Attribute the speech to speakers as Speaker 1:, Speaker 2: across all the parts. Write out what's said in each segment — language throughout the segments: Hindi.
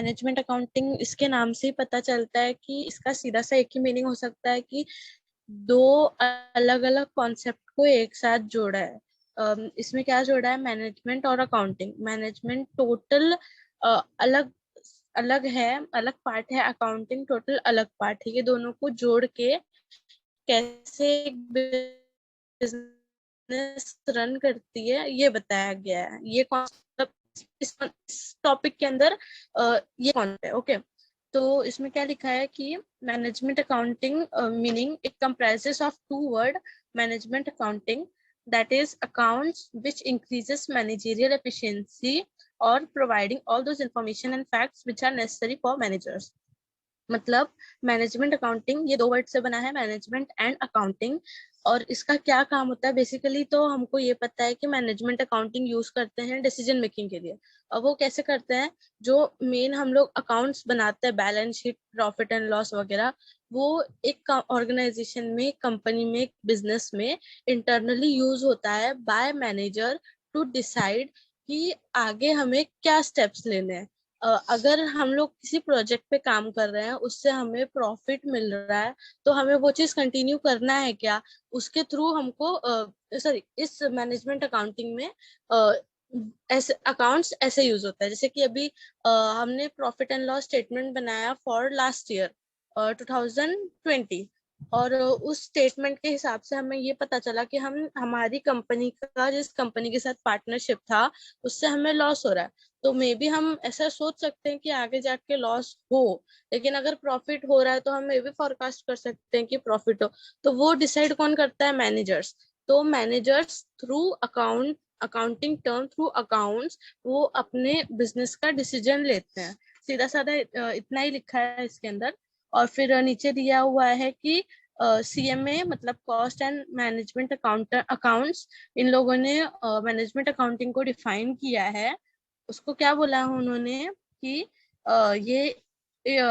Speaker 1: मैनेजमेंट अकाउंटिंग इसके नाम से ही पता चलता है कि इसका सीधा सा एक ही मीनिंग हो सकता है कि दो अलग अलग कॉन्सेप्ट को एक साथ जोड़ा है। इसमें क्या जोड़ा है, मैनेजमेंट और अकाउंटिंग। मैनेजमेंट टोटल अलग अलग है, अलग पार्ट है, अकाउंटिंग टोटल अलग पार्ट है। ये दोनों को जोड़ के कैसे बिजनेस रन करती है ये बताया गया है। ये कॉन्सेप्ट इस टॉपिक के अंदर ये कॉन्सेप्ट है। ओके, तो इसमें क्या लिखा है कि management accounting meaning it comprises of two word, management accounting that is accounts which increases managerial efficiency or providing all those information and facts which are necessary for managers। मतलब मैनेजमेंट अकाउंटिंग ये दो वर्ड से बना है, मैनेजमेंट एंड अकाउंटिंग। और इसका क्या काम होता है बेसिकली, तो हमको ये पता है कि मैनेजमेंट अकाउंटिंग यूज करते हैं डिसीजन मेकिंग के लिए। और वो कैसे करते हैं, जो मेन हम लोग अकाउंट्स बनाते हैं, balance sheet, profit and loss वगैरह, वो एक ऑर्गेनाइजेशन में, कंपनी में, बिजनेस में इंटरनली यूज होता है बाय मैनेजर टू डिसाइड कि आगे हमें क्या स्टेप्स लेने हैं। अगर हम लोग किसी प्रोजेक्ट पे काम कर रहे हैं, उससे हमें प्रॉफिट मिल रहा है, तो हमें वो चीज कंटिन्यू करना है क्या, उसके थ्रू हमको सॉरी इस मैनेजमेंट अकाउंटिंग में ऐसे अकाउंट्स ऐसे यूज होता है। जैसे कि अभी हमने प्रॉफिट एंड लॉस स्टेटमेंट बनाया फॉर लास्ट ईयर 2020, और उस स्टेटमेंट के हिसाब से हमें ये पता चला कि हम हमारी कंपनी का, जिस कंपनी के साथ पार्टनरशिप था, उससे हमें लॉस हो रहा है। तो मे बी हम ऐसा सोच सकते हैं कि आगे जाके लॉस हो, लेकिन अगर प्रॉफिट हो रहा है तो हम मे बी फोरकास्ट कर सकते हैं कि प्रॉफिट हो। तो वो डिसाइड कौन करता है, मैनेजर्स। तो managers through accounting term, through accounts, वो अपने बिजनेस का डिसीजन लेते हैं। सीधा साधा इतना ही लिखा है इसके अंदर। और फिर नीचे दिया हुआ है कि CMA मतलब कॉस्ट एंड मैनेजमेंट अकाउंट्स, इन लोगों ने मैनेजमेंट अकाउंटिंग को डिफाइन किया है। उसको क्या बोला उन्होंने कि ये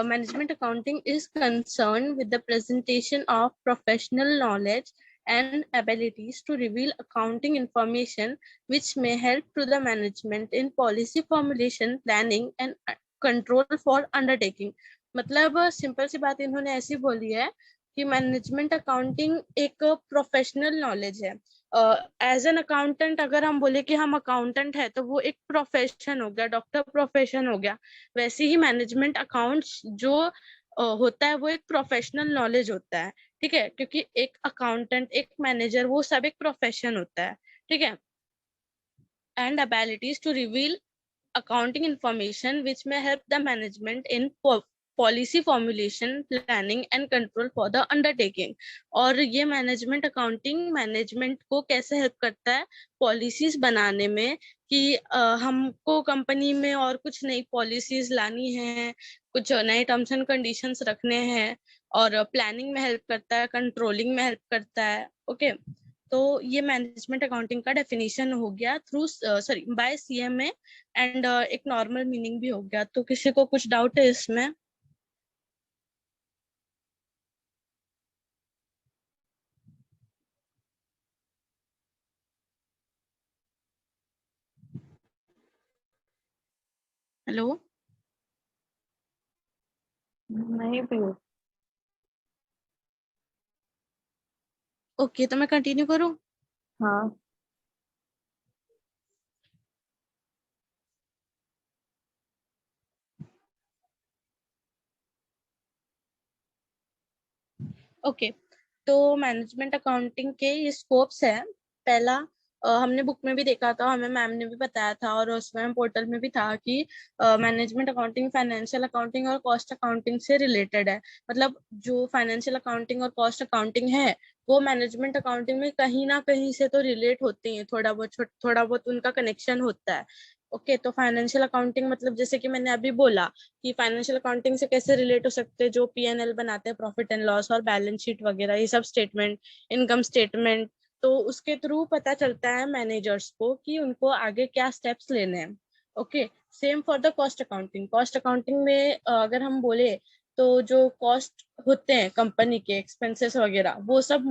Speaker 1: management accounting is concerned with the presentation of professional knowledge and abilities to reveal accounting information which may help to the management in policy formulation, planning and control for undertaking। मतलब सिंपल सी बात इन्होंने ऐसी बोली है कि मैनेजमेंट अकाउंटिंग एक प्रोफेशनल नॉलेज है। एज एन अकाउंटेंट अगर हम बोले कि हम अकाउंटेंट है, तो वो एक प्रोफेशन हो गया, डॉक्टर प्रोफेशन हो गया। वैसे ही मैनेजमेंट अकाउंट्स जो होता है, वो एक प्रोफेशनल नॉलेज होता है। ठीक है, क्योंकि एक अकाउंटेंट, एक मैनेजर, वो सब एक प्रोफेशन होता है। ठीक है, and abilities to reveal accounting information which may help the management in policy formulation, planning and control for the undertaking। और ये मैनेजमेंट अकाउंटिंग मैनेजमेंट को कैसे हेल्प करता है पॉलिसीज बनाने में, कि हमको कंपनी में और कुछ नई पॉलिसीज लानी है, कुछ नए टर्म्स एंड कंडीशंस रखने हैं, और प्लानिंग में हेल्प करता है, कंट्रोलिंग में हेल्प करता है। ओके, तो ये मैनेजमेंट अकाउंटिंग का डेफिनेशन हो गया through sorry by CMA, and एक नॉर्मल मीनिंग भी हो गया। तो किसी को कुछ डाउट है इसमें? हेलो?
Speaker 2: नहीं भी।
Speaker 1: ओके, तो मैं कंटिन्यू करूँ?
Speaker 2: हाँ।
Speaker 1: ओके, तो मैनेजमेंट अकाउंटिंग के ये स्कोप्स है। पहला, हमने बुक में भी देखा था, हमें मैम ने भी बताया था, और उसमें पोर्टल में भी था कि मैनेजमेंट अकाउंटिंग फाइनेंशियल अकाउंटिंग और कॉस्ट अकाउंटिंग से रिलेटेड है। मतलब जो फाइनेंशियल अकाउंटिंग और कॉस्ट अकाउंटिंग है, वो मैनेजमेंट अकाउंटिंग में कहीं ना कहीं से तो रिलेट होती हैं, थोड़ा बहुत उनका कनेक्शन होता है। ओके, तो फाइनेंशियल अकाउंटिंग मतलब जैसे कि मैंने अभी बोला कि फाइनेंशियल अकाउंटिंग से कैसे रिलेट हो सकते हैं, जो P&L बनाते हैं, प्रॉफिट एंड लॉस और बैलेंस शीट वगैरह, ये सब स्टेटमेंट, इनकम स्टेटमेंट, तो उसके थ्रू पता चलता है मैनेजर्स को कि उनको आगे क्या स्टेप्स लेने हैं। Okay, same for the cost accounting. Cost accounting में अगर हम बोले, तो जो कॉस्ट होते हैं कंपनी के, एक्सपेंसेस वगैरह, वो सब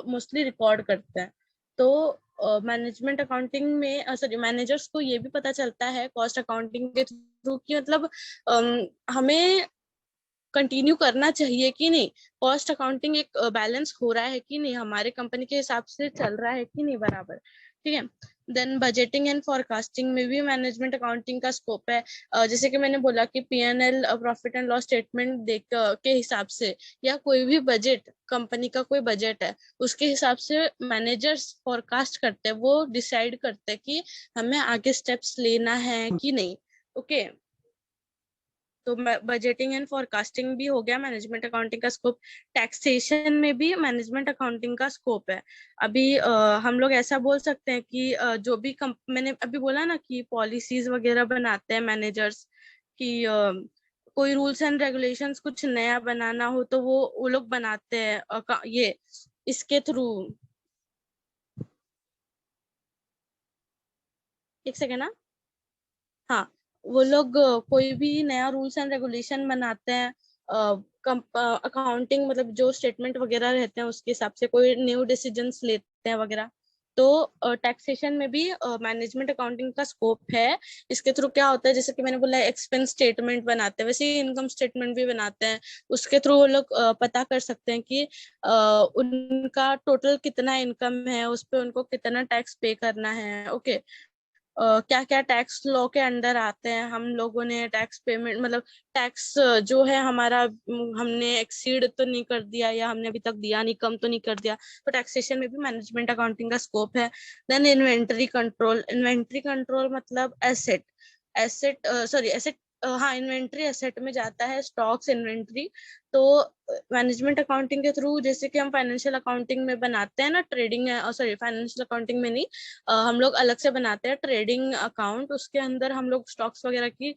Speaker 1: मोस्टली रिकॉर्ड करते हैं। तो मैनेजमेंट अकाउंटिंग में सॉरी मैनेजर्स को ये भी पता चलता है कॉस्ट अकाउंटिंग के थ्रू कि मतलब हमें कंटिन्यू करना चाहिए कि नहीं, कॉस्ट अकाउंटिंग एक बैलेंस हो रहा है कि नहीं, हमारे कंपनी के हिसाब से चल रहा है कि नहीं बराबर, ठीक है। देन बजटिंग एंड फोरकास्टिंग में भी मैनेजमेंट अकाउंटिंग का स्कोप है। जैसे कि मैंने बोला कि PNL profit and loss statement देख के हिसाब से, या कोई भी बजट कंपनी का कोई बजट है उसके हिसाब से मैनेजर्स फोरकास्ट करते हैं, वो डिसाइड करते हैं कि हमें आगे स्टेप्स लेना है कि नहीं। ओके, तो बजटिंग एंड फोरकास्टिंग भी हो गया मैनेजमेंट अकाउंटिंग का स्कोप। टैक्सेशन में भी मैनेजमेंट अकाउंटिंग का स्कोप है। अभी हम लोग ऐसा बोल सकते हैं कि जो भी मैंने अभी बोला ना कि पॉलिसीज वगैरह बनाते हैं मैनेजर्स, कि कोई रूल्स एंड रेगुलेशंस कुछ नया बनाना हो तो वो लोग बनाते हैं ये इसके थ्रू। एक सेकेंड ना। हाँ, वो लोग कोई भी नया रूल्स एंड रेगुलेशन बनाते हैं, अकाउंटिंग मतलब जो स्टेटमेंट वगैरह रहते हैं उसके हिसाब से कोई न्यू डिसीजंस लेते हैं वगैरह। तो टैक्सेशन में भी मैनेजमेंट अकाउंटिंग का स्कोप है। इसके थ्रू क्या होता है, जैसे कि मैंने बोला एक्सपेंस स्टेटमेंट बनाते हैं, वैसे ही इनकम स्टेटमेंट भी बनाते हैं। उसके थ्रू वो लोग पता कर सकते हैं कि उनका टोटल कितना इनकम है, उस पर उनको कितना टैक्स पे करना है। ओके, क्या क्या टैक्स लॉ के अंडर आते हैं, हम लोगों ने टैक्स पेमेंट मतलब टैक्स जो है हमारा हमने एक्सीड तो नहीं कर दिया, या हमने अभी तक दिया नहीं, कम तो नहीं कर दिया। तो टैक्सेशन में भी मैनेजमेंट अकाउंटिंग का स्कोप है। Then inventory control, inventory control मतलब एसेट, एसेट सॉरी एसेट, हाँ इन्वेंट्री एसेट में जाता है, स्टॉक्स इन्वेंट्री। तो मैनेजमेंट अकाउंटिंग के थ्रू जैसे कि हम फाइनेंशियल अकाउंटिंग में बनाते हैं ना ट्रेडिंग, सॉरी फाइनेंशियल अकाउंटिंग में नहीं, हम लोग अलग से बनाते हैं ट्रेडिंग अकाउंट, उसके अंदर हम लोग स्टॉक्स वगैरह की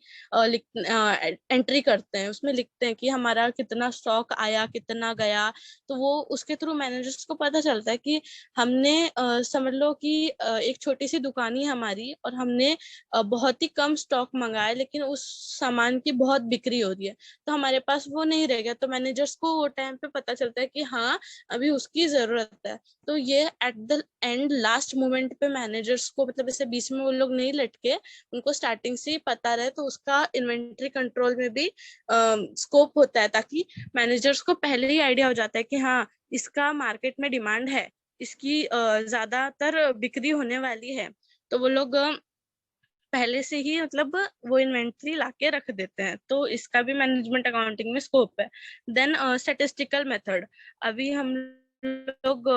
Speaker 1: एंट्री करते हैं, उसमें लिखते हैं कि हमारा कितना स्टॉक आया कितना गया। तो वो उसके थ्रू मैनेजर्स को पता चलता है कि हमने समझ लो कि एक छोटी सी दुकान ही हमारी, और हमने बहुत ही कम स्टॉक मंगाया लेकिन उस सामान की बहुत बिक्री हो रही है, तो हमारे पास वो नहीं रह गया। तो मैनेजर्स को वो टाइम पे पता चलता है कि हाँ अभी उसकी जरूरत है। तो ये eight the and last moment पे मैनेजर्स को मतलब ऐसे बीच में वो लोग नहीं लटके, उनको स्टार्टिंग से ही पता रहे, तो उसका इन्वेंट्री कंट्रोल में भी स्कोप होता है, ताकि मैनेजर्स को पहले ही आइडिया हो जाता है कि हाँ इसका मार्केट में डिमांड है, इसकी ज्यादातर बिक्री होने वाली है। तो वो लोग पहले से ही मतलब वो इन्वेंट्री लाके रख देते हैं। तो इसका भी मैनेजमेंट अकाउंटिंग में स्कोप है। देन स्टैटिस्टिकल मेथड, अभी हम लोग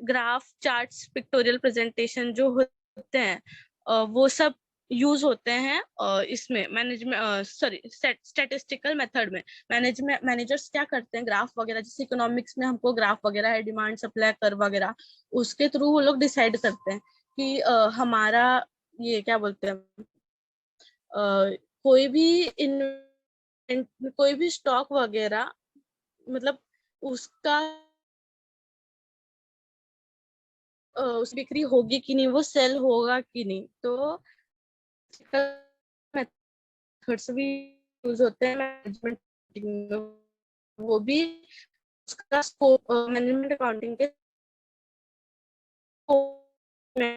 Speaker 1: ग्राफ चार्ट्स पिक्टोरियल प्रेजेंटेशन जो होते हैं वो सब यूज होते हैं इसमें मैनेजमेंट सॉरी स्टैटिस्टिकल मेथड में। मैनेजर्स क्या करते हैं, ग्राफ वगैरह जैसे इकोनॉमिक्स में हमको ग्राफ वगैरह है, डिमांड सप्लाई कर्व वगैरह, उसके थ्रू वो लोग डिसाइड करते हैं कि हमारा ये क्या बोलते हैं, कोई भी इन कोई भी स्टॉक वगैरह मतलब उसका उस बिक्री होगी कि नहीं, वो सेल होगा कि नहीं। तो मेथड्स भी यूज होते हैं मैनेजमेंट में, वो भी उसका स्कोप मैनेजमेंट अकाउंटिंग के scope में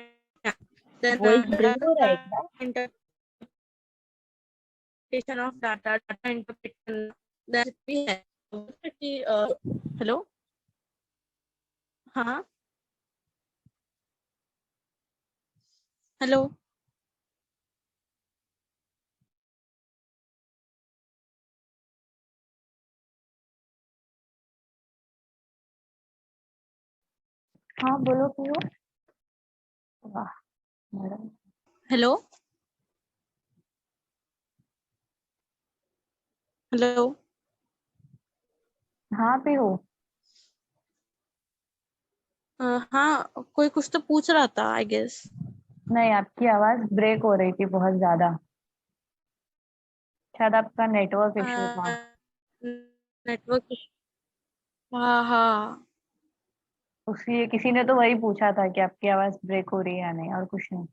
Speaker 1: है। Then,
Speaker 2: वॉइस ब्रेक हो रहा है क्या?
Speaker 1: data interpretation of data interpretation that भी है कि हेलो, हाँ हेलो,
Speaker 2: हाँ बोलो पियो। वाह मैडम।
Speaker 1: Hello, hello.
Speaker 2: हाँ पियो।
Speaker 1: हाँ कोई कुछ तो पूछ रहा था आई गेस।
Speaker 2: नहीं, आपकी आवाज ब्रेक हो रही थी बहुत ज्यादा। शायद आपका नेटवर्क इश्यू था।
Speaker 1: नेटवर्क, हाँ हाँ।
Speaker 2: उसी किसी ने तो वही पूछा था कि आपकी आवाज ब्रेक हो रही है या नहीं, और कुछ नहीं।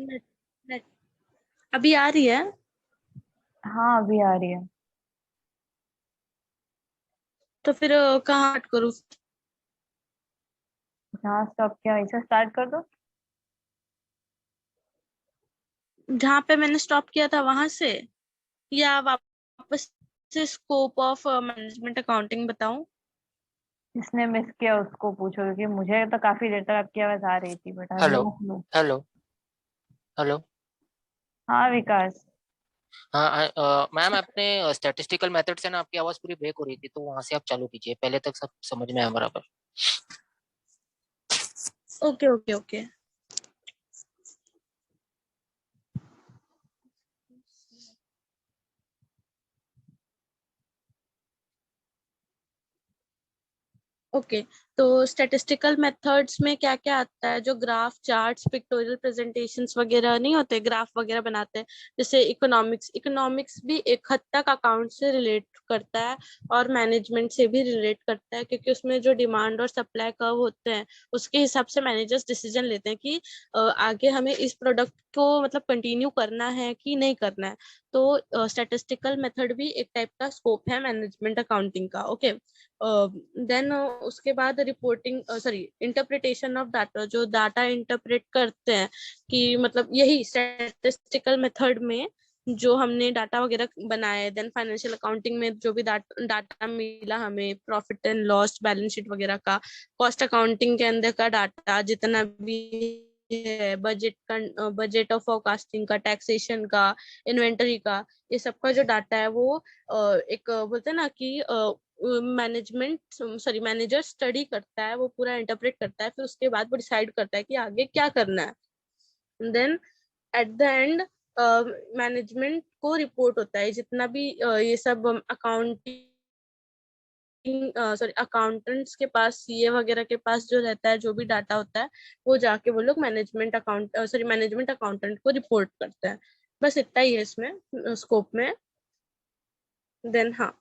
Speaker 1: नेट, नेट अभी आ रही है?
Speaker 2: हाँ अभी आ रही है।
Speaker 1: तो फिर कहाँ कट करूँ?
Speaker 2: जहाँ स्टॉप किया इसे स्टार्ट कर दो।
Speaker 1: जहाँ पे मैंने स्टॉप किया था वहां से, या वापस से स्कोप ऑफ मैनेजमेंट अकाउंटिंग बताऊं?
Speaker 2: जिसने मिस किया उसको पूछो, क्योंकि मुझे तो काफी देर तक आपकी आवाज आ रही थी, बट अभी
Speaker 3: हेलो।
Speaker 2: मुझे लो।
Speaker 3: हेलो। हेलो।
Speaker 2: हाँ विकास।
Speaker 3: हाँ मैम, अपने स्टैटिस्टिकल मेथड से ना आपकी आवाज पूरी ब्रेक हो रही थी, तो वहां से आप चालू कीजिए, पहले तक सब समझ में आया बराबर।
Speaker 1: Okay okay okay. ओके, तो स्टैटिस्टिकल मेथड्स में क्या क्या आता है? जो ग्राफ, चार्ट्स, पिक्टोरियल प्रेजेंटेशंस वगैरह नहीं होते, ग्राफ वगैरह बनाते हैं। जैसे इकोनॉमिक्स, इकोनॉमिक्स भी एक हद तक अकाउंट से रिलेट करता है और मैनेजमेंट से भी रिलेट करता है, क्योंकि उसमें जो डिमांड और सप्लाई कर्व होते हैं उसके हिसाब से मैनेजर्स डिसीजन लेते हैं कि आगे हमें इस प्रोडक्ट को मतलब कंटिन्यू करना है कि नहीं करना है। तो स्टैटिस्टिकल मेथड भी एक टाइप का स्कोप है मैनेजमेंट अकाउंटिंग का। ओके, देन उसके बाद reporting, sorry, interpretation of data, जो डाटा इंटरप्रेट करते हैं कि मतलब यही स्टैटिस्टिकल मेथड में जो हमने डाटा वगैरह बनाए, देन फाइनेंशियल अकाउंटिंग में जो भी डाटा मिला हमें, profit and loss, balance sheet वगैरह का, कॉस्ट अकाउंटिंग के अंदर का डाटा जितना भी है, बजट का, बजट और फोरकास्टिंग का, टैक्सेशन का, इन्वेंटरी का, ये सबका जो डाटा है वो एक बोलते हैं ना कि मैनेजमेंट, सॉरी, मैनेजर स्टडी करता है, वो पूरा इंटरप्रेट करता है, फिर उसके बाद वो डिसाइड करता है कि आगे क्या करना है। Then at the end management को रिपोर्ट होता है जितना भी ये सब अकाउंटिंग, सॉरी, अकाउंटेंट्स के पास, सीए वगैरह के पास जो रहता है, जो भी डाटा होता है, वो जाके वो लोग management account, sorry, management accountant को रिपोर्ट करते हैं। बस इतना ही है इसमें स्कोप में। देन हाँ,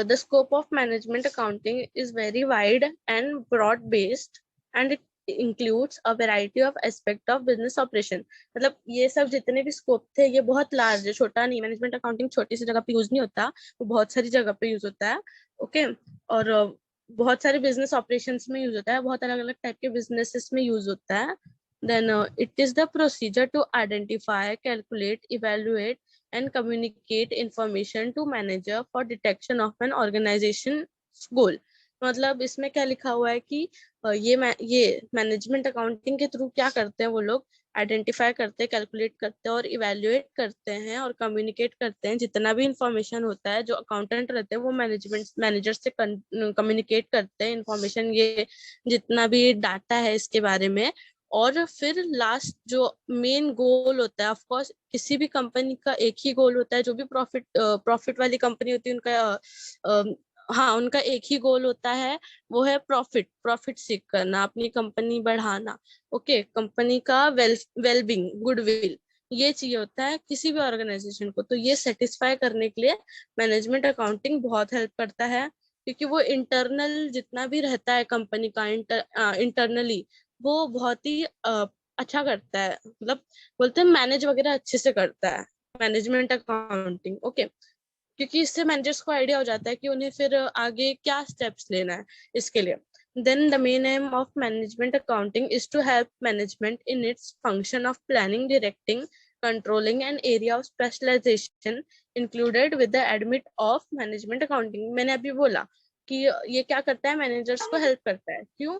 Speaker 1: the scope of management accounting is very wide and broad based, and it includes a variety of aspect of business operation। मतलब ये सब जितने भी स्कोप थे ये बहुत लार्ज है, छोटा नहीं। मैनेजमेंट अकाउंटिंग छोटी सी जगह पे यूज नहीं होता, वो बहुत सारी जगह पे यूज होता है। ओके, और बहुत सारे बिजनेस ऑपरेशंस में यूज होता है, बहुत अलग अलग टाइप के बिजनेसेस में यूज होता है। Then it is the procedure to identify, calculate, evaluate and communicate information to manager for detection of an organization goal। मतलब इसमें क्या लिखा हुआ है कि ये मैनेजमेंट अकाउंटिंग के थ्रू क्या करते हैं वो लोग, आइडेंटिफाई करते हैं, कैलकुलेट करते हैं और इवेल्युएट करते हैं और कम्युनिकेट करते हैं। जितना भी इंफॉर्मेशन होता है, जो अकाउंटेंट रहते हैं वो मैनेजर से कम्युनिकेट करते हैं इंफॉर्मेशन, ये जितना भी डाटा है इसके बारे में। और फिर लास्ट जो मेन गोल होता है, ऑफ कोर्स किसी भी कंपनी का एक ही गोल होता है, जो भी प्रॉफिट वाली कंपनी होती है उनका हाँ, उनका एक ही गोल होता है, वो है प्रॉफिट, प्रॉफिट सीख करना, अपनी कंपनी बढ़ाना। ओके, कंपनी का वेलबींग, गुडविल, ये चाहिए होता है किसी भी ऑर्गेनाइजेशन को। तो ये सेटिस्फाई करने के लिए मैनेजमेंट अकाउंटिंग बहुत हेल्प करता है, क्योंकि वो इंटरनल जितना भी रहता है कंपनी का, इंटरनली वो बहुत ही अच्छा करता है। मतलब बोलते हैं मैनेज वगैरह अच्छे से करता है मैनेजमेंट अकाउंटिंग। ओके, क्योंकि इससे मैनेजर्स को आइडिया हो जाता है कि उन्हें फिर आगे क्या स्टेप्स लेना है इसके लिए। Then the main aim of management accounting is to help management in its function of planning, directing, controlling and area of specialisation included with the admit of management accounting. मैंने अभी बोला कि ये क्या करता है, मैनेजर्स को हेल्प करता है। क्यों?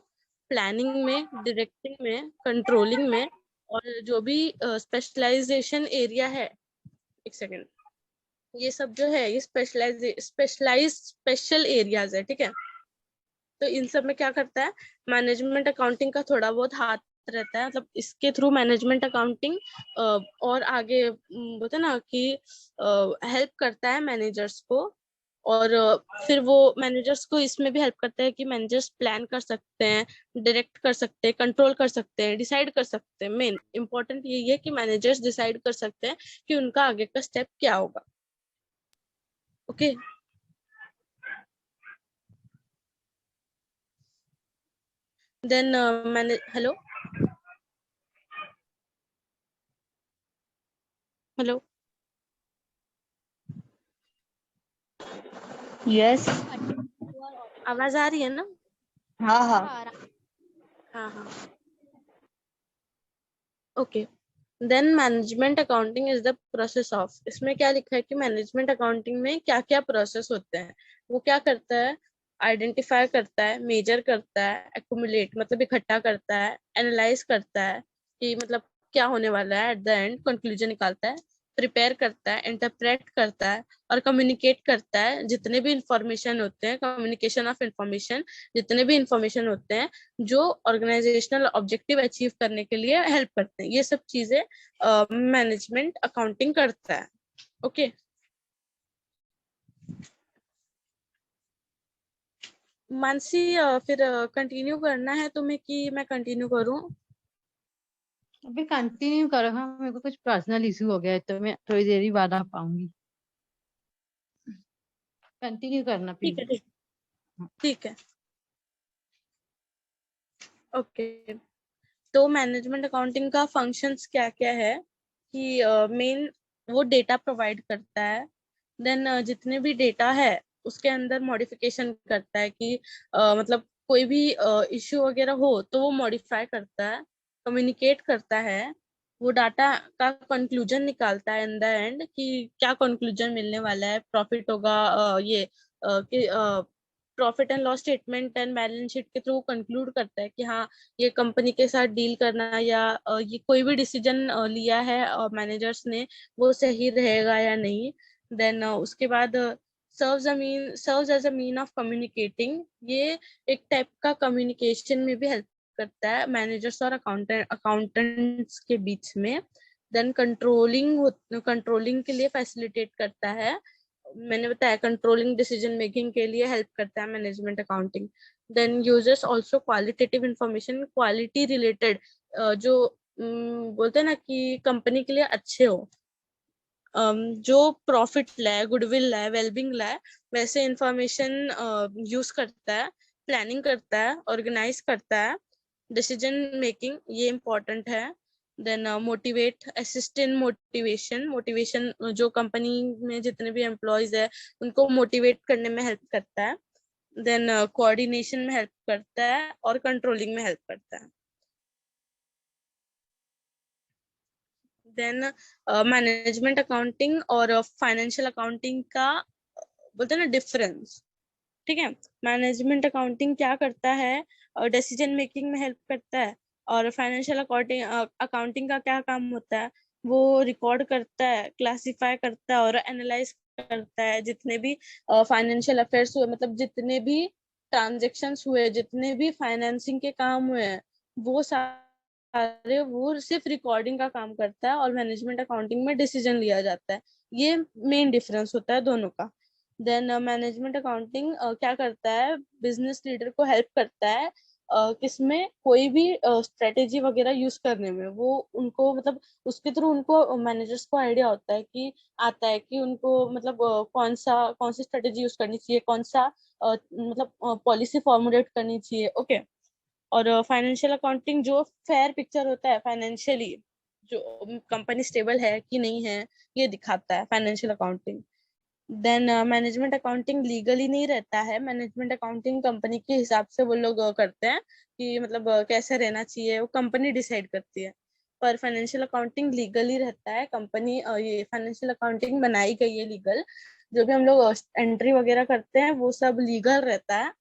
Speaker 1: प्लानिंग में, डायरेक्टिंग में, कंट्रोलिंग में, और जो भी स्पेशलाइजेशन एरिया है, एक सेकेंड, ये सब जो है ये स्पेशल एरियाज है, ठीक है। तो इन सब में क्या करता है, मैनेजमेंट अकाउंटिंग का थोड़ा बहुत हाथ रहता है। मतलब इसके थ्रू मैनेजमेंट अकाउंटिंग और आगे बोलते हैं ना कि हेल्प करता है मैनेजर्स को। और फिर वो मैनेजर्स को इसमें भी हेल्प करता है कि मैनेजर्स प्लान कर सकते हैं, डायरेक्ट कर सकते हैं, कंट्रोल कर सकते हैं, डिसाइड कर सकते हैं। मेन इंपॉर्टेंट यही है कि मैनेजर्स डिसाइड कर सकते हैं कि उनका आगे का स्टेप क्या होगा। ओके, देन मैंने, हेलो हेलो,
Speaker 2: यस।
Speaker 1: आवाज आ रही है ना?
Speaker 2: हाँ हाँ।
Speaker 1: हाँ हाँ okay. Then management accounting is the process of, इसमें क्या लिखा है कि मैनेजमेंट अकाउंटिंग में क्या क्या प्रोसेस होते हैं। वो क्या करता है, आइडेंटिफाई करता है, मेजर करता है, एक्यूमुलेट मतलब इकट्ठा करता है, एनालाइज करता है कि मतलब क्या होने वाला है, एट द एंड कंक्लूजन निकालता है, प्रिपेयर करता है, इंटरप्रेट करता है और कम्युनिकेट करता है। जितने भी इंफॉर्मेशन होते हैं, कम्युनिकेशन ऑफ इंफॉर्मेशन, जितने भी इंफॉर्मेशन होते हैं जो ऑर्गेनाइजेशनल ऑब्जेक्टिव अचीव करने के लिए हेल्प करते हैं, ये सब चीजें मैनेजमेंट अकाउंटिंग करता है। ओके मानसी, फिर कंटिन्यू करना है तुम्हें कि मैं कंटिन्यू करूं?
Speaker 4: अभी कंटिन्यू करो। हाँ, मेरे को कुछ पर्सनल इशू हो गया है तो मैं थोड़ी देर ही बाद आ पाऊंगी। कंटिन्यू करना
Speaker 1: ठीक है
Speaker 4: प्लीज।
Speaker 1: ठीक है ओके। तो मैनेजमेंट अकाउंटिंग का फंक्शंस क्या क्या है कि मेन वो डेटा प्रोवाइड करता है। देन जितने भी डेटा है उसके अंदर मॉडिफिकेशन करता है कि मतलब कोई भी इश्यू वगैरह हो तो वो मॉडिफाई करता है, कम्युनिकेट करता है, वो डाटा का कंक्लूजन निकालता है इन द एंड कि क्या कंक्लूजन मिलने वाला है, प्रॉफिट होगा, ये कि profit and loss statement and balance sheet के थ्रू कंक्लूड करता है कि हाँ ये कंपनी के साथ डील करना या ये कोई भी डिसीजन लिया है मैनेजर्स ने वो सही रहेगा या नहीं। देन उसके बाद serves as a mean of communicating, ये एक टाइप का कम्युनिकेशन में भी हेल्प करता है मैनेजर्स और अकाउंटेंट्स के बीच में। देन कंट्रोलिंग के लिए फैसिलिटेट करता है, मैंने बताया कंट्रोलिंग डिसीजन मेकिंग के लिए हेल्प करता है management accounting. Then users also qualitative information, quality related जो बोलते हैं ना कि कंपनी के लिए अच्छे हो, जो प्रॉफिट लाए, गुडविल लाए, वेलबिंग लाए, वैसे इंफॉर्मेशन यूज करता है, प्लानिंग करता है, ऑर्गेनाइज करता है, डिसीजन मेकिंग ये इम्पोर्टेंट है। Then motivate, assist in motivation जो कंपनी में जितने भी एम्प्लॉयज है उनको मोटिवेट करने में हेल्प करता है। देन कोऑर्डिनेशन में हेल्प करता है और कंट्रोलिंग में हेल्प करता है। देन मैनेजमेंट अकाउंटिंग और फाइनेंशियल अकाउंटिंग का बोलते हैं ना डिफरेंस, ठीक है। मैनेजमेंट अकाउंटिंग क्या करता है, डिसीजन मेकिंग में हेल्प करता है, और फाइनेंशियल अकाउंटिंग अकाउंटिंग का क्या काम होता है, वो रिकॉर्ड करता है, क्लासिफाई करता है और एनालाइज करता है जितने भी फाइनेंशियल अफेयर्स हुए, मतलब जितने भी ट्रांजेक्शन्स हुए, जितने भी फाइनेंसिंग के काम हुए हैं, वो सारे वो सिर्फ रिकॉर्डिंग का काम करता है और मैनेजमेंट अकाउंटिंग में डिसीजन लिया जाता है। ये मेन डिफरेंस होता है दोनों का। देन मैनेजमेंट अकाउंटिंग क्या करता है, बिजनेस लीडर को हेल्प करता है किसमें, कोई भी स्ट्रेटेजी वगैरह यूज करने में, वो उनको मतलब उसके थ्रू उनको मैनेजर्स को आइडिया होता है कि आता है कि उनको मतलब कौन सी स्ट्रेटेजी यूज करनी चाहिए, कौन सा मतलब पॉलिसी फॉर्मुलेट करनी चाहिए। ओके और फाइनेंशियल अकाउंटिंग जो फेयर पिक्चर होता है फाइनेंशियली, जो कंपनी स्टेबल है कि नहीं है ये दिखाता है financial accounting. Then management accounting legally नहीं रहता है, मैनेजमेंट अकाउंटिंग कंपनी के हिसाब से वो लोग करते हैं कि मतलब कैसे रहना चाहिए वो कंपनी डिसाइड करती है। पर फाइनेंशियल अकाउंटिंग लीगली रहता है, कंपनी ये फाइनेंशियल अकाउंटिंग बनाई गई है लीगल, जो भी हम लोग एंट्री वगैरह करते हैं वो सब लीगल रहता है।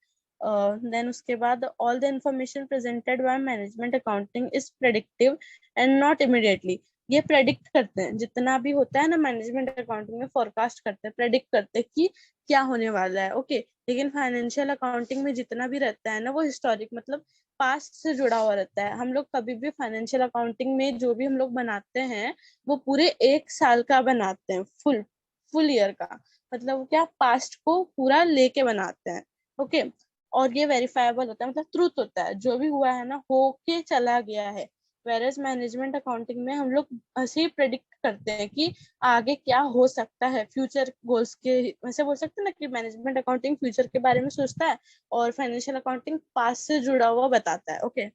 Speaker 1: देन उसके बाद all the information presented by management accounting is predictive and not immediately, ये प्रेडिक्ट करते हैं जितना भी होता है ना मैनेजमेंट अकाउंटिंग में, फोरकास्ट करते हैं, प्रेडिक्ट करते हैं कि क्या होने वाला है। ओके लेकिन फाइनेंशियल अकाउंटिंग में जितना भी रहता है ना वो हिस्टोरिक मतलब पास्ट से जुड़ा हुआ रहता है। हम लोग कभी भी फाइनेंशियल अकाउंटिंग में जो भी हम लोग बनाते हैं वो पूरे एक साल का बनाते हैं, फुल फुल ईयर का, मतलब क्या पास्ट को पूरा लेके बनाते हैं। ओके और ये वेरीफाइबल होता है, मतलब ट्रूथ होता है, जो भी हुआ है ना होके चला गया है। वेरएज मैनेजमेंट अकाउंटिंग में हम लोग ऐसे ही प्रेडिक्ट करते हैं कि आगे क्या हो सकता है, फ्यूचर गोल्स के वैसे बोल सकते हैं ना कि मैनेजमेंट अकाउंटिंग फ्यूचर के बारे में सोचता है और फाइनेंशियल अकाउंटिंग पास्ट से जुड़ा हुआ बताता है। Okay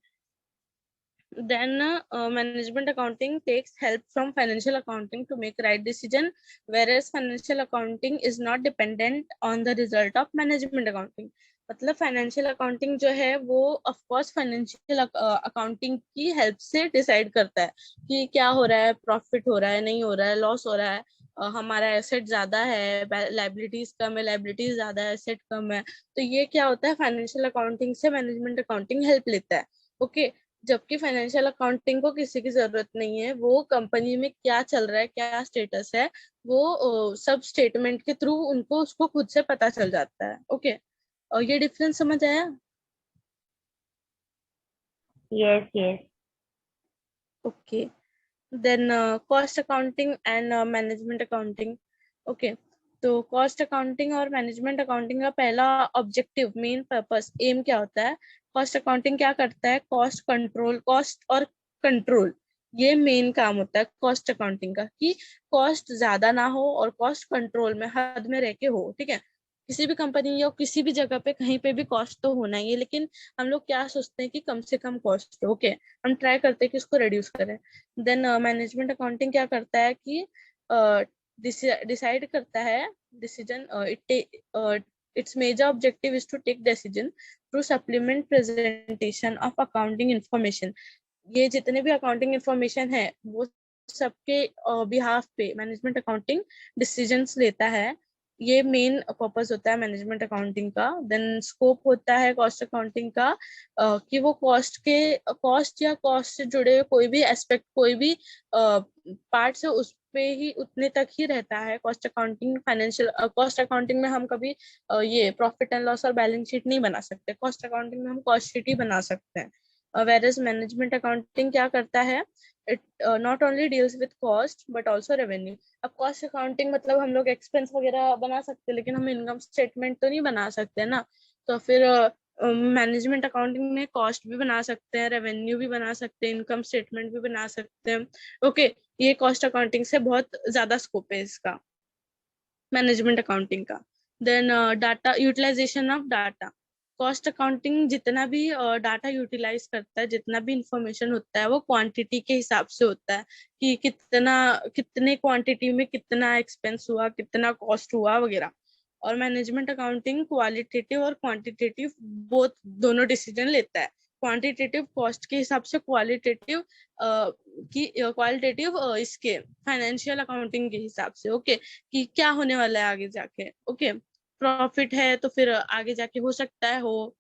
Speaker 1: then management accounting takes help from financial accounting to make right decision, whereas financial accounting is not dependent on the result of management accounting. मतलब फाइनेंशियल अकाउंटिंग जो है वो ऑफ कोर्स फाइनेंशियल अकाउंटिंग की हेल्प से डिसाइड करता है कि क्या हो रहा है, प्रॉफिट हो रहा है, नहीं हो रहा है, लॉस हो रहा है, हमारा एसेट ज्यादा है, लाइबिलिटीज कम है, लाइबिलिटीज ज्यादा है, एसेट कम है। तो ये क्या होता है, फाइनेंशियल अकाउंटिंग से मैनेजमेंट अकाउंटिंग हेल्प लेता है। ओके। जबकि फाइनेंशियल अकाउंटिंग को किसी की जरूरत नहीं है, वो कंपनी में क्या चल रहा है, क्या स्टेटस है, वो सब स्टेटमेंट के थ्रू उनको उसको खुद से पता चल जाता है। ओके। और ये डिफरेंस समझ आया?
Speaker 2: Yes yes.
Speaker 1: Okay. Then cost accounting and management accounting. Okay. तो कॉस्ट अकाउंटिंग और मैनेजमेंट अकाउंटिंग का पहला ऑब्जेक्टिव, मेन पर्पस, एम क्या होता है? कॉस्ट अकाउंटिंग क्या करता है? कॉस्ट कंट्रोल, कॉस्ट और कंट्रोल, ये मेन काम होता है कॉस्ट अकाउंटिंग का, कि कॉस्ट ज्यादा ना हो और कॉस्ट कंट्रोल में, हद में रह के हो। ठीक है। किसी भी कंपनी या किसी भी जगह पे कहीं पे भी कॉस्ट तो होना ही है, लेकिन हम लोग क्या सोचते हैं कि कम से कम कॉस्ट हो। ओके। हम ट्राई करते हैं कि उसको रिड्यूस करें। देन मैनेजमेंट अकाउंटिंग क्या करता है कि डिसाइड करता है, decision, its major objective is to take decision through supplement presentation of accounting information। ये जितने भी अकाउंटिंग इंफॉर्मेशन है वो सबके बिहाफ पे मैनेजमेंट अकाउंटिंग डिसीजंस लेता है। ये मेन पर्पस होता है मैनेजमेंट अकाउंटिंग का। देन स्कोप होता है कॉस्ट अकाउंटिंग का, कि वो कॉस्ट या कॉस्ट से जुड़े हुए कोई भी एस्पेक्ट, कोई भी पार्ट से उस पे ही उतने तक ही रहता है cost accounting. Financial cost accounting में हम कभी ये प्रॉफिट एंड लॉस और बैलेंस शीट नहीं बना सकते, कॉस्ट अकाउंटिंग में हम कॉस्ट शीट ही बना सकते हैं। whereas मैनेजमेंट अकाउंटिंग क्या करता है, it not only deals with cost but also revenue. अब कॉस्ट अकाउंटिंग मतलब हम लोग एक्सपेंस वगैरह बना सकते हैं, लेकिन हम इनकम स्टेटमेंट तो नहीं बना सकते ना। तो फिर मैनेजमेंट अकाउंटिंग में कॉस्ट भी बना सकते हैं, रेवेन्यू भी बना सकते हैं, इनकम स्टेटमेंट भी बना सकते हैं। ओके। ये कॉस्ट अकाउंटिंग से बहुत ज्यादा स्कोप है इसका, मैनेजमेंट अकाउंटिंग का। Then data utilisation of data. Cost accounting जितना भी डाटा यूटिलाइज करता है, जितना भी इंफॉर्मेशन होता है, वो क्वांटिटी के हिसाब से होता है, कि कितने क्वांटिटी में कितना एक्सपेंस हुआ, कितना कॉस्ट हुआ वगैरह। और मैनेजमेंट अकाउंटिंग क्वालिटेटिव और क्वांटिटेटिव बोथ, दोनों डिसीजन लेता है। क्वांटिटेटिव कॉस्ट के हिसाब से, क्वालिटेटिव इसके फाइनेंशियल अकाउंटिंग के हिसाब से। ओके। कि क्या होने वाला है आगे जाके। ओके। प्रॉफिट है तो फिर आगे जाके हो सकता है हो,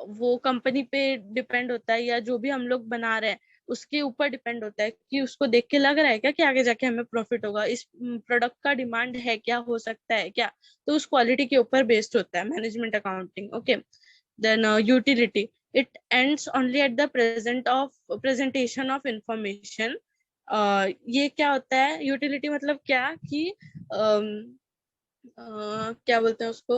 Speaker 1: वो कंपनी पे डिपेंड होता है, या जो भी हम लोग बना रहे हैं उसके ऊपर डिपेंड होता है, कि उसको देख के लग रहा है क्या कि आगे जाके हमें प्रॉफिट होगा, इस प्रोडक्ट का डिमांड है क्या, हो सकता है क्या। तो उस क्वालिटी के ऊपर बेस्ड होता है management accounting. Okay. Then utility, it ends only at the presentation of information. ये क्या होता है, यूटिलिटी मतलब क्या कि क्या बोलते हैं उसको,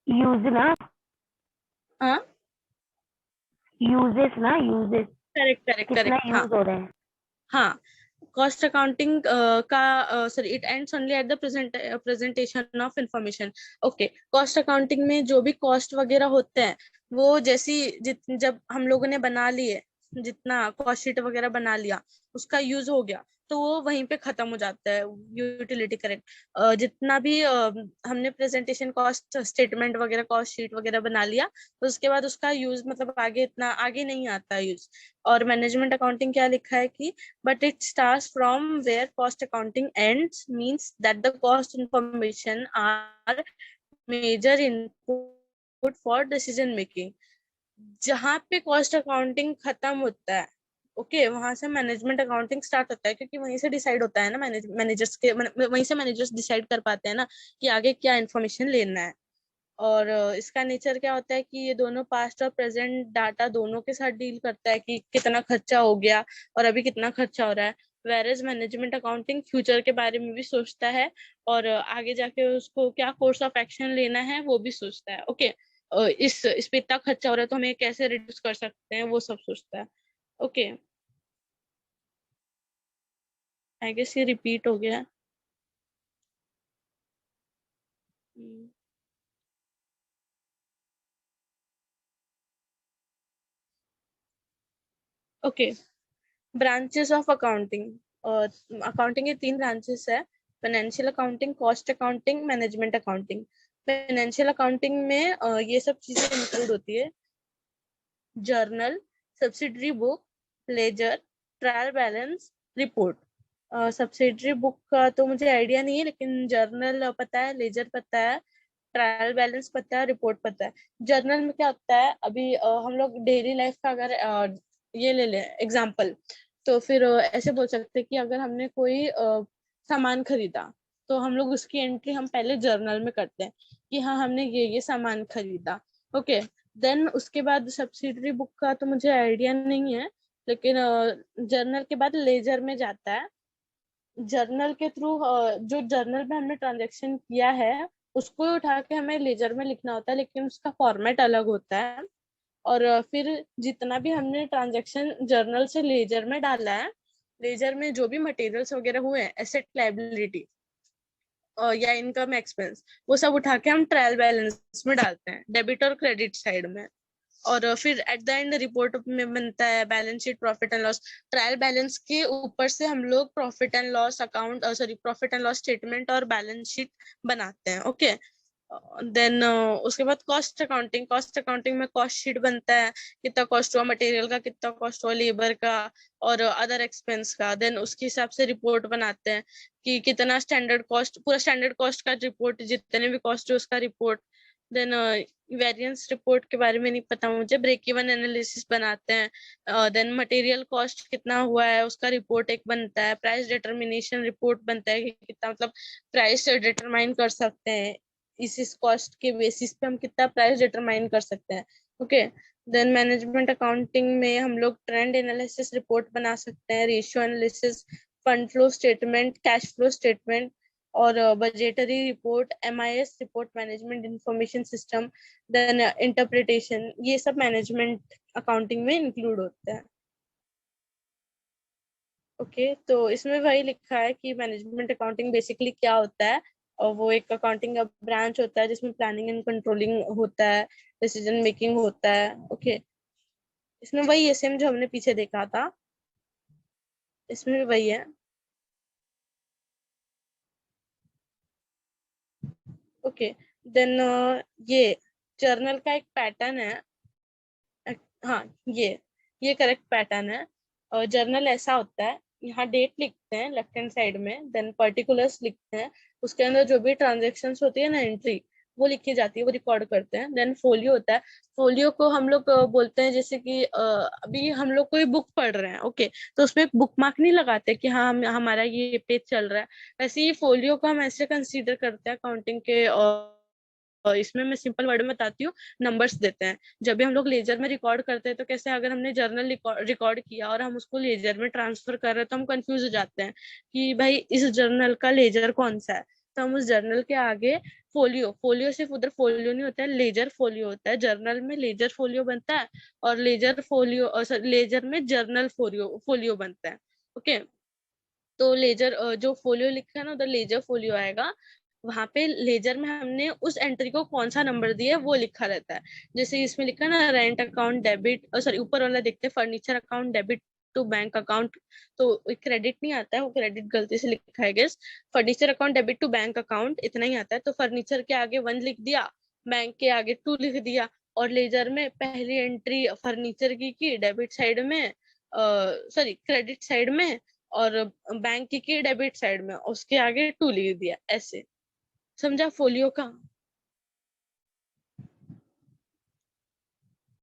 Speaker 2: यूज ना,
Speaker 1: हाँ,
Speaker 2: यूजेस ना, यूजेस
Speaker 1: करेक्ट करेक्ट
Speaker 2: कितना
Speaker 1: करेक्ट, हाँ
Speaker 2: यूज हो रहा है।
Speaker 1: हाँ। कॉस्ट अकाउंटिंग का sorry, it ends only at the presentation of information. Okay. Cost accounting में जो भी कॉस्ट वगैरह होते हैं, वो जब हम लोगों ने बना लिए, जितना कॉस्ट शीट वगैरह बना लिया, उसका यूज हो गया, तो वो वहीं पे खत्म हो जाता है। Utility, correct. जितना भी हमने प्रेजेंटेशन कॉस्ट स्टेटमेंट वगैरह, कॉस्ट शीट वगैरह बना लिया, तो उसके बाद उसका यूज मतलब आगे इतना आगे नहीं आता यूज। और मैनेजमेंट अकाउंटिंग क्या लिखा है कि but it starts from where cost accounting ends, means that the cost information are major input for decision making। जहां पे कॉस्ट अकाउंटिंग खत्म होता है, ओके, वहां से मैनेजमेंट अकाउंटिंग स्टार्ट होता है, क्योंकि वहीं से डिसाइड होता है ना, वहीं से मैनेजर्स डिसाइड कर पाते हैं ना कि आगे क्या इन्फॉर्मेशन लेना है। और इसका नेचर क्या होता है कि ये दोनों पास्ट और प्रेजेंट डाटा दोनों के साथ डील करता है, कि कितना खर्चा हो गया और अभी कितना खर्चा हो रहा है। वेरेज मैनेजमेंट अकाउंटिंग फ्यूचर के बारे में भी सोचता है, और आगे जाके उसको क्या कोर्स ऑफ एक्शन लेना है वो भी सोचता है। ओके। इस पे इतना खर्चा हो रहा है तो हमें कैसे रिड्यूस कर सकते हैं, वो सब सोचता है। ओके। आई गेस ये रिपीट हो गया। Okay. Branches of accounting, accounting के 3 ब्रांचेस है, financial accounting, cost accounting, management accounting. Financial accounting में ये सब चीजें इंक्लूड होती है, journal, subsidiary book, ledger, trial balance, report. Subsidiary book का तो मुझे आइडिया नहीं है, लेकिन जर्नल पता है, लेजर पता है, ट्रायल बैलेंस पता है, रिपोर्ट पता है। जर्नल में क्या होता है, अभी हम लोग डेली लाइफ का अगर ये ले लें एग्जांपल, तो फिर ऐसे बोल सकते हैं कि अगर हमने कोई सामान खरीदा, तो हम लोग उसकी एंट्री हम पहले जर्नल में करते हैं कि हाँ हमने ये सामान खरीदा। ओके, देन उसके बाद सब्सिडरी बुक का तो मुझे आइडिया नहीं है, लेकिन जर्नल के बाद लेजर में जाता है। जर्नल के थ्रू जो जर्नल में हमने ट्रांजैक्शन किया है उसको उठा के हमें लेजर में लिखना होता है, लेकिन उसका फॉर्मेट अलग होता है। और फिर जितना भी हमने ट्रांजैक्शन जर्नल से लेजर में डाला है, लेजर में जो भी मटेरियल्स वगैरह हुए हैं, एसेट लायबिलिटी या इनकम एक्सपेंस, वो सब उठा के हम ट्रायल बैलेंस में डालते हैं, डेबिट और क्रेडिट साइड में। और फिर एट द एंड रिपोर्ट में बनता है balance sheet, profit and loss. Trial balance के ऊपर से हम लोग profit and loss account, sorry profit and loss statement और बैलेंस शीट बनाते हैं। ओके, देन उसके बाद कॉस्ट अकाउंटिंग। कॉस्ट अकाउंटिंग में कॉस्ट शीट बनता है, कितना कॉस्ट हुआ मटेरियल का, कितना कॉस्ट हुआ लेबर का और अदर एक्सपेंस का। देन उसके हिसाब से रिपोर्ट बनाते हैं कि कितना स्टैंडर्ड कॉस्ट, पूरा स्टैंडर्ड कॉस्ट का रिपोर्ट, जितने भी कॉस्ट है उसका रिपोर्ट। देन वेरिएंस रिपोर्ट के बारे में नहीं पता मुझे, ब्रेक इवन एनालिसिस बनाते हैं। देन मटेरियल कॉस्ट कितना हुआ है उसका रिपोर्ट एक बनता है। प्राइस डिटरमिनेशन रिपोर्ट बनता है कि कितना मतलब प्राइस डिटरमाइन कर सकते हैं, इस कॉस्ट के बेसिस पे हम कितना प्राइस डिटरमाइन कर सकते हैं। ओके, देन मैनेजमेंट अकाउंटिंग में हम लोग ट्रेंड एनालिसिस रिपोर्ट बना सकते हैं, ratio analysis, fund flow statement, cash flow statement और budgetary report, MIS report, management information system, then interpretation. ये सब मैनेजमेंट अकाउंटिंग में इंक्लूड होता है। ओके, तो इसमें वही लिखा है कि मैनेजमेंट अकाउंटिंग बेसिकली क्या होता है, और वो एक अकाउंटिंग का ब्रांच होता है जिसमें प्लानिंग एंड कंट्रोलिंग होता है, डिसीजन मेकिंग होता है। ओके, इसमें वही है सेम जो हमने पीछे देखा था, इसमें भी वही है। ओके, देन ये जर्नल का एक पैटर्न है। हाँ, ये करेक्ट पैटर्न है। और जर्नल ऐसा होता है, यहाँ डेट लिखते हैं लेफ्ट हैंड साइड में, देन पर्टिकुलर्स लिखते हैं, उसके अंदर जो भी ट्रांजेक्शन्स होती है ना, एंट्री वो लिखी जाती है, वो रिकॉर्ड करते हैं। देन फोलियो होता है, फोलियो को हम लोग बोलते हैं, जैसे कि अभी हम लोग कोई बुक पढ़ रहे हैं, ओके, तो उसमें एक बुक मार्क नहीं लगाते कि हाँ हमारा ये पेज चल रहा है, वैसे ही फोलियो को हम ऐसे कंसीडर करते हैं अकाउंटिंग के। और इसमें मैं सिंपल वर्ड में बताती हूँ, नंबर्स देते हैं। जब भी हम लोग लेजर में रिकॉर्ड करते हैं, तो कैसे अगर हमने जर्नल रिकॉर्ड किया और हम उसको लेजर में ट्रांसफर कर रहे हैं, तो हम कंफ्यूज हो जाते हैं कि भाई इस जर्नल का लेजर कौन सा है। तो हम उस जर्नल के आगे फोलियो सिर्फ उधर फोलियो नहीं होता है, लेजर फोलियो होता है। जर्नल में लेजर फोलियो बनता है और लेजर में जर्नल फोलियो बनता है। ओके, तो लेजर जो फोलियो लिखा है ना, उधर लेजर फोलियो आएगा, वहां पे लेजर में हमने उस एंट्री को कौन सा नंबर दिया है वो लिखा रहता है। जैसे इसमें लिखा है ना, रेंट अकाउंट डेबिट, सॉरी ऊपर वाला देखते हैं, furniture account debit to bank account, तो क्रेडिट नहीं आता है, वो क्रेडिट गलती से लिखा है guess. Furniture account debit to bank account इतना ही आता है, तो फर्नीचर के आगे 1 लिख दिया, बैंक के आगे 2 लिख दिया। और लेजर में पहली एंट्री फर्नीचर की डेबिट साइड में, सॉरी क्रेडिट साइड में, और बैंक की डेबिट साइड में, उसके आगे 2 लिख दिया, ऐसे। समझा फोलियो का?